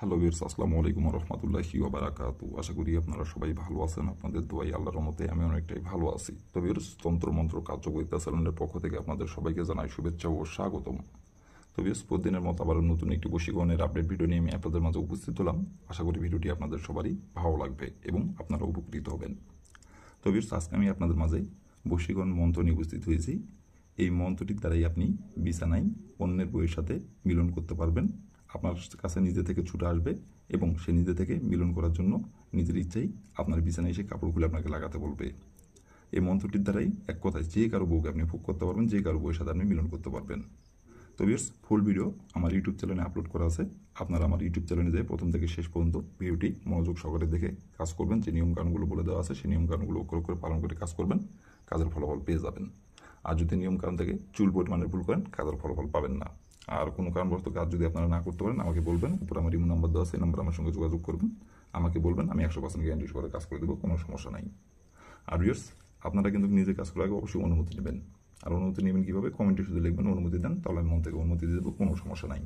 Hello viewers, আসসালামু আলাইকুম ওয়া রাহমাতুল্লাহি ওয়া বারাকাতুহু। আশা করি আপনারা সবাই ভালো আছেন। আপনাদের দোয়ায় আল্লাহর রহমতে আমি অনেকটাই ভালো আছি। তো ভিউয়ার্স, তন্ত্রমন্ত্র কার্যকরিতা চ্যানেলের পক্ষ থেকে আপনাদের সবাইকে জানাই শুভেচ্ছা ও স্বাগতম। তো ভিউয়ার্স, প্রতিদিনের মতো আবার নতুন একটি বশীকরণের আপডেট ভিডিও নিয়ে আমি আপনাদের মাঝে উপস্থিত হলাম। আশা করি ভিডিওটি আপনাদের সবারই ভালো লাগবে এবং আপনারা উপকৃত হবেন। তো ভিউয়ার্স, আজকে আমি আপনাদের মাঝে বশীকরণ মন্ত্র নিয়ে উপস্থিত হয়েছি। এই মন্ত্রটির দ্বারাই আপনি বিছানায় অন্যের বইয়ের সাথে মিলন করতে পারবেন। আপনার কাছে নিজে থেকে ছুটে আসবে এবং সে নিজে থেকে মিলন করার জন্য নিজের ইচ্ছাই আপনার বিছানায় এসে কাপড় খুলে আপনাকে লাগাতে বলবে। এই মন্ত্রটির দ্বারাই এক কথায় যে কারো বউকে আপনি ভোগ করতে পারবেন, যে কারো বউয়ের সাথে আপনি মিলন করতে পারবেন। তো ভিউয়ার্স, ফুল ভিডিও আমার ইউটিউব চ্যানেলে আপলোড করা আছে। আপনারা আমার ইউটিউব চ্যানেলে যেয়ে প্রথম থেকে শেষ পর্যন্ত ভিডিওটি মনোযোগ সহকারে দেখে কাজ করবেন। যে নিয়মকানুনগুলো বলে দেওয়া আছে সেই নিয়মকানুনগুলো অক্ষর করে পালন করে কাজ করবেন, কাজের ফলাফল পেয়ে যাবেন। আর যদি নিয়মকানুন থেকে চুল পরিমাণের ভুল করেন, কাজের ফলাফল পাবেন না। আর কোনো কারণবশত কাজ যদি আপনারা না করতে পারেন, আমাকে বলবেন। উপরে আমার ইমো নাম্বার দেওয়া আছে, এই নাম্বার আমার সঙ্গে যোগাযোগ করবেন। আমাকে বলবেন, আমি 100% গ্যারান্টি সহকারে কাজ করে দেবো, কোনো সমস্যা নাই। আর ভিউয়ার্স, আপনারা কিন্তু নিজে কাজ করার আগে অবশ্যই অনুমতি নেবেন। আর অনুমতি নেবেন কীভাবে? কমেন্টে শুধু লিখবেন অনুমতি দেন, তাহলে আমি মন থেকে অনুমতি দিয়ে দেবো, কোনো সমস্যা নাই।